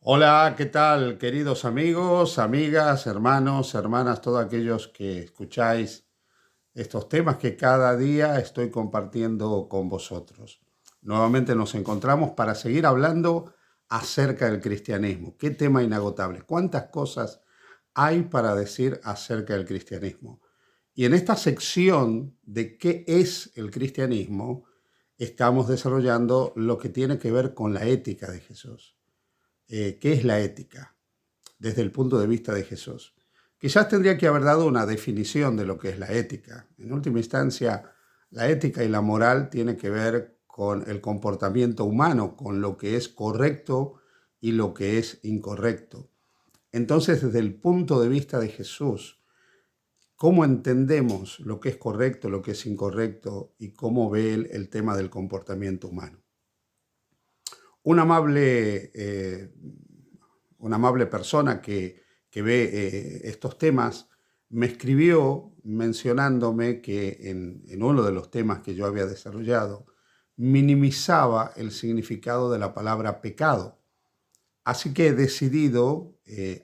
Hola, ¿qué tal, queridos amigos, amigas, hermanos, hermanas, todos aquellos que escucháis estos temas que cada día estoy compartiendo con vosotros? Nuevamente nos encontramos para seguir hablando acerca del cristianismo. Qué tema inagotable, cuántas cosas hay para decir acerca del cristianismo. Y en esta sección de qué es el cristianismo, estamos desarrollando lo que tiene que ver con la ética de Jesús. ¿Qué es la ética desde el punto de vista de Jesús? Quizás tendría que haber dado una definición de lo que es la ética. En última instancia, la ética y la moral tienen que ver con el comportamiento humano, con lo que es correcto y lo que es incorrecto. Entonces, desde el punto de vista de Jesús, ¿cómo entendemos lo que es correcto, lo que es incorrecto y cómo ve él el tema del comportamiento humano? Un amable una amable persona que ve estos temas, me escribió mencionándome que en uno de los temas que yo había desarrollado, minimizaba el significado de la palabra pecado. Así que he decidido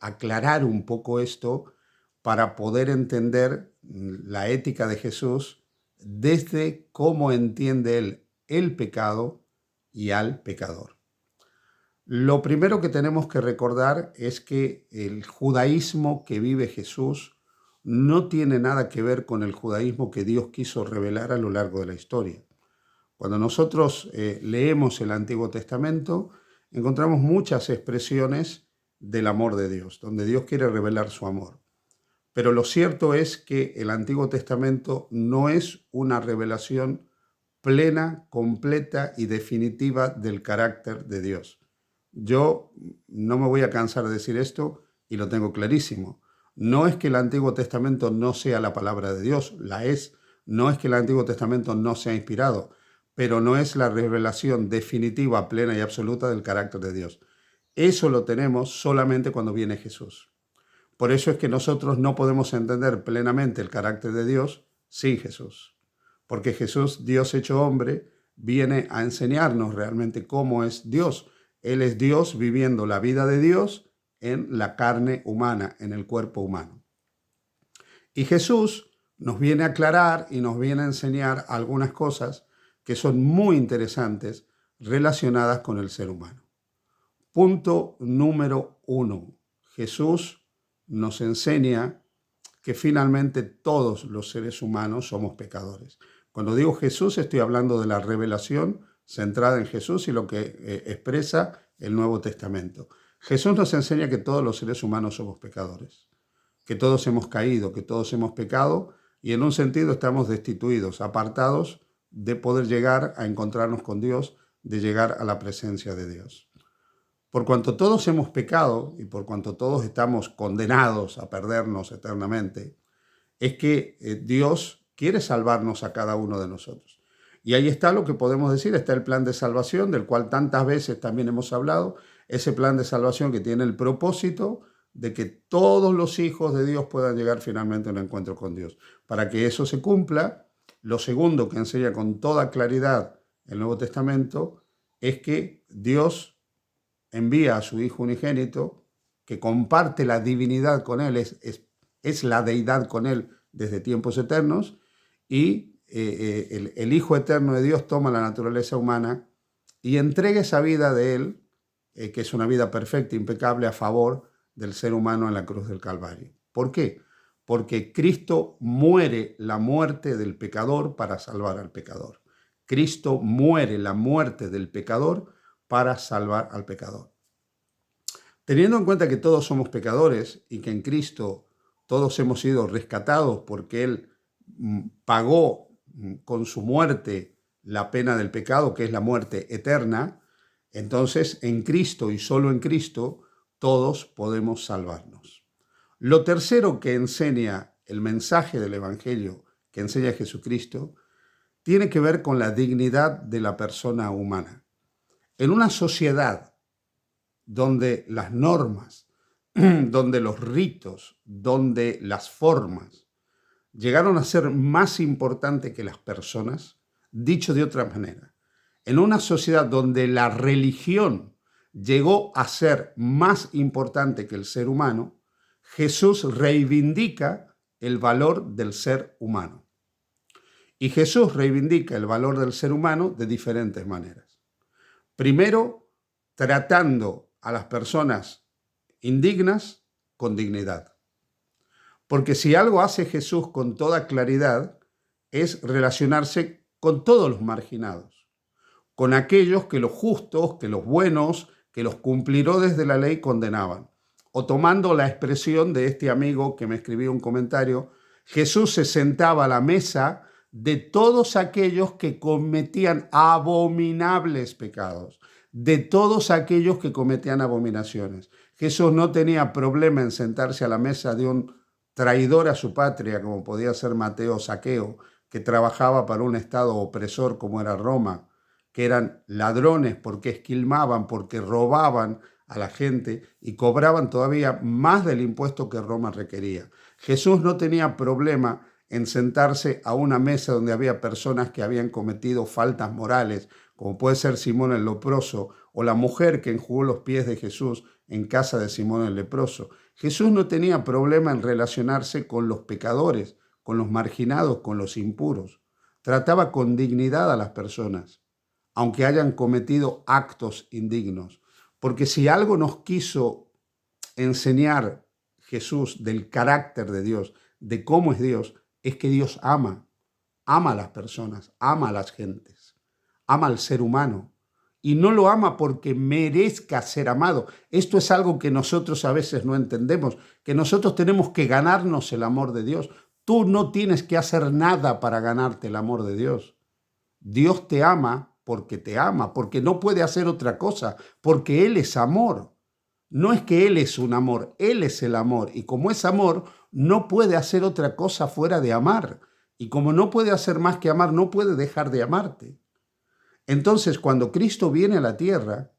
aclarar un poco esto para poder entender la ética de Jesús desde cómo entiende él el pecado y al pecador. Lo primero que tenemos que recordar es que el judaísmo que vive Jesús no tiene nada que ver con el judaísmo que Dios quiso revelar a lo largo de la historia. Cuando nosotros leemos el Antiguo Testamento, encontramos muchas expresiones del amor de Dios, donde Dios quiere revelar su amor. Pero lo cierto es que el Antiguo Testamento no es una revelación plena, completa y definitiva del carácter de Dios. Yo no me voy a cansar de decir esto y lo tengo clarísimo. No es que el Antiguo Testamento no sea la palabra de Dios, la es. No es que el Antiguo Testamento no sea inspirado, pero no es la revelación definitiva, plena y absoluta del carácter de Dios. Eso lo tenemos solamente cuando viene Jesús. Por eso es que nosotros no podemos entender plenamente el carácter de Dios sin Jesús. Porque Jesús, Dios hecho hombre, viene a enseñarnos realmente cómo es Dios. Él es Dios viviendo la vida de Dios en la carne humana, en el cuerpo humano. Y Jesús nos viene a aclarar y nos viene a enseñar algunas cosas que son muy interesantes relacionadas con el ser humano. Punto número 1. Jesús nos enseña que finalmente todos los seres humanos somos pecadores. Cuando digo Jesús, estoy hablando de la revelación centrada en Jesús y lo que expresa el Nuevo Testamento. Jesús nos enseña que todos los seres humanos somos pecadores, que todos hemos caído, que todos hemos pecado y en un sentido estamos destituidos, apartados de poder llegar a encontrarnos con Dios, de llegar a la presencia de Dios. Por cuanto todos hemos pecado y por cuanto todos estamos condenados a perdernos eternamente, es que Dios quiere salvarnos a cada uno de nosotros. Y ahí está lo que podemos decir, está el plan de salvación, del cual tantas veces también hemos hablado, ese plan de salvación que tiene el propósito de que todos los hijos de Dios puedan llegar finalmente a un encuentro con Dios. Para que eso se cumpla, lo segundo que enseña con toda claridad el Nuevo Testamento es que Dios envía a su Hijo unigénito, que comparte la divinidad con Él, es la deidad con Él desde tiempos eternos, y el Hijo eterno de Dios toma la naturaleza humana y entrega esa vida de Él, que es una vida perfecta, impecable, a favor del ser humano en la cruz del Calvario. ¿Por qué? Porque Cristo muere la muerte del pecador para salvar al pecador. Cristo muere la muerte del pecador para salvar al pecador. Teniendo en cuenta que todos somos pecadores y que en Cristo todos hemos sido rescatados porque Él pagó con su muerte la pena del pecado, que es la muerte eterna, entonces en Cristo y solo en Cristo todos podemos salvarnos. Lo tercero que enseña el mensaje del Evangelio, que enseña Jesucristo, tiene que ver con la dignidad de la persona humana. En una sociedad donde las normas, donde los ritos, donde las formas llegaron a ser más importantes que las personas, dicho de otra manera, en una sociedad donde la religión llegó a ser más importante que el ser humano, Jesús reivindica el valor del ser humano. Y Jesús reivindica el valor del ser humano de diferentes maneras. Primero, tratando a las personas indignas con dignidad. Porque si algo hace Jesús con toda claridad es relacionarse con todos los marginados, con aquellos que los justos, que los buenos, que los cumplidores de la ley condenaban. O tomando la expresión de este amigo que me escribió un comentario, Jesús se sentaba a la mesa de todos aquellos que cometían abominables pecados, de todos aquellos que cometían abominaciones. Jesús no tenía problema en sentarse a la mesa de un traidor a su patria, como podía ser Mateo Zaqueo, que trabajaba para un estado opresor como era Roma, que eran ladrones porque esquilmaban, porque robaban a la gente y cobraban todavía más del impuesto que Roma requería. Jesús no tenía problema en sentarse a una mesa donde había personas que habían cometido faltas morales, como puede ser Simón el leproso o la mujer que enjugó los pies de Jesús en casa de Simón el leproso. Jesús no tenía problema en relacionarse con los pecadores, con los marginados, con los impuros. Trataba con dignidad a las personas, aunque hayan cometido actos indignos. Porque si algo nos quiso enseñar Jesús del carácter de Dios, de cómo es Dios, es que Dios ama a las personas, ama a las gentes, ama al ser humano. Y no lo ama porque merezca ser amado. Esto es algo que nosotros a veces no entendemos, que nosotros tenemos que ganarnos el amor de Dios. Tú no tienes que hacer nada para ganarte el amor de Dios. Dios te ama, porque no puede hacer otra cosa, porque Él es amor. No es que Él es un amor, Él es el amor. Y como es amor, no puede hacer otra cosa fuera de amar. Y como no puede hacer más que amar, no puede dejar de amarte. Entonces, cuando Cristo viene a la tierra,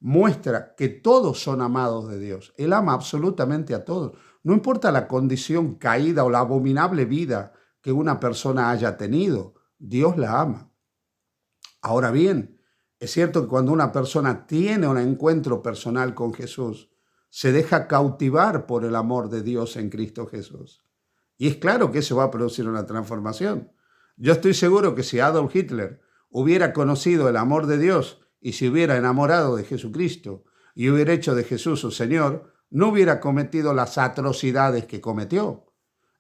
muestra que todos son amados de Dios. Él ama absolutamente a todos. No importa la condición caída o la abominable vida que una persona haya tenido, Dios la ama. Ahora bien, es cierto que cuando una persona tiene un encuentro personal con Jesús, se deja cautivar por el amor de Dios en Cristo Jesús. Y es claro que eso va a producir una transformación. Yo estoy seguro que si Adolf Hitler hubiera conocido el amor de Dios y se hubiera enamorado de Jesucristo y hubiera hecho de Jesús su Señor, no hubiera cometido las atrocidades que cometió.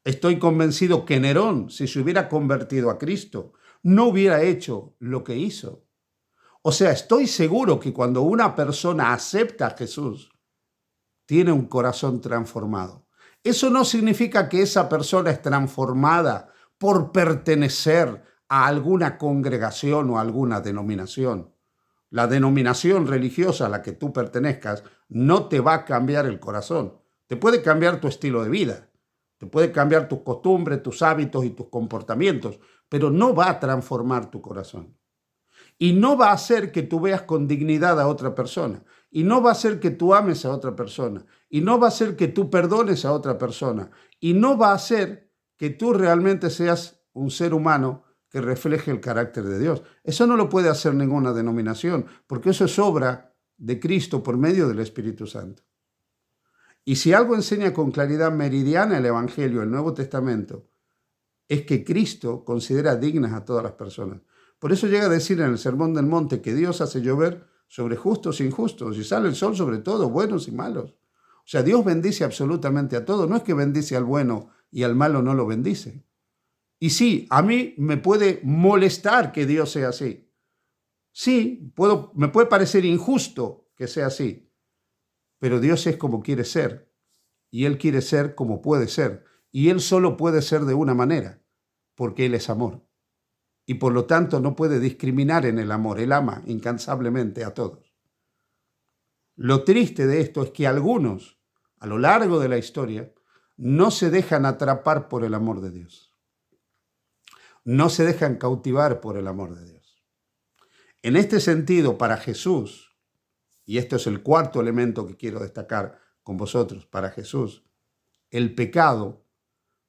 Estoy convencido que Nerón, si se hubiera convertido a Cristo, no hubiera hecho lo que hizo. O sea, estoy seguro que cuando una persona acepta a Jesús, tiene un corazón transformado. Eso no significa que esa persona es transformada por pertenecer a alguna congregación o a alguna denominación. La denominación religiosa a la que tú pertenezcas no te va a cambiar el corazón. Te puede cambiar tu estilo de vida, te puede cambiar tus costumbres, tus hábitos y tus comportamientos, pero no va a transformar tu corazón. Y no va a hacer que tú veas con dignidad a otra persona. Y no va a hacer que tú ames a otra persona. Y no va a hacer que tú perdones a otra persona. Y no va a hacer que tú realmente seas un ser humano que refleje el carácter de Dios. Eso no lo puede hacer ninguna denominación, porque eso es obra de Cristo por medio del Espíritu Santo. Y si algo enseña con claridad meridiana el Evangelio, el Nuevo Testamento, es que Cristo considera dignas a todas las personas. Por eso llega a decir en el Sermón del Monte que Dios hace llover sobre justos e injustos y sale el sol sobre todos, buenos y malos. O sea, Dios bendice absolutamente a todos. No es que bendice al bueno y al malo no lo bendice. Y sí, a mí me puede molestar que Dios sea así. Sí, me puede parecer injusto que sea así. Pero Dios es como quiere ser. Y Él quiere ser como puede ser. Y Él solo puede ser de una manera, porque Él es amor. Y por lo tanto no puede discriminar en el amor. Él ama incansablemente a todos. Lo triste de esto es que algunos, a lo largo de la historia, no se dejan atrapar por el amor de Dios. No se dejan cautivar por el amor de Dios. En este sentido, para Jesús, y esto es el cuarto elemento que quiero destacar con vosotros, para Jesús, el pecado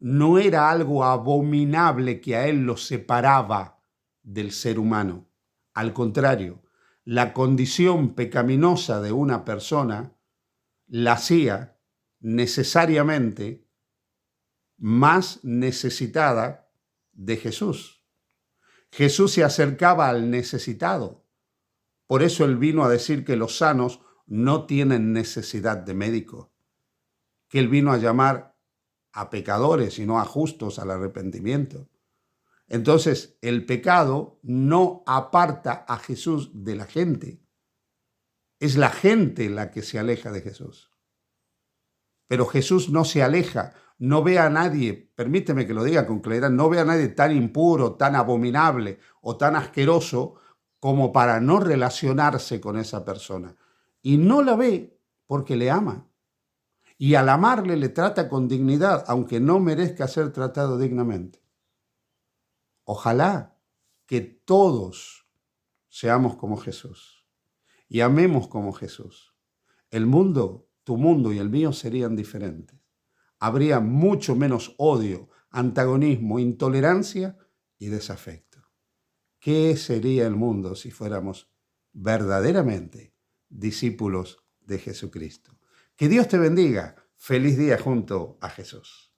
no era algo abominable que a él lo separaba del ser humano. Al contrario, la condición pecaminosa de una persona la hacía necesariamente más necesitada de Jesús. Jesús se acercaba al necesitado. Por eso él vino a decir que los sanos no tienen necesidad de médico, que él vino a llamar a pecadores y no a justos al arrepentimiento. Entonces, el pecado no aparta a Jesús de la gente. Es la gente la que se aleja de Jesús. Pero Jesús no se aleja, no ve a nadie, permíteme que lo diga con claridad, no ve a nadie tan impuro, tan abominable o tan asqueroso como para no relacionarse con esa persona. Y no la ve porque le ama. Y al amarle le trata con dignidad, aunque no merezca ser tratado dignamente. Ojalá que todos seamos como Jesús y amemos como Jesús. El mundo, tu mundo y el mío serían diferentes. Habría mucho menos odio, antagonismo, intolerancia y desafecto. ¿Qué sería el mundo si fuéramos verdaderamente discípulos de Jesucristo? Que Dios te bendiga. Feliz día junto a Jesús.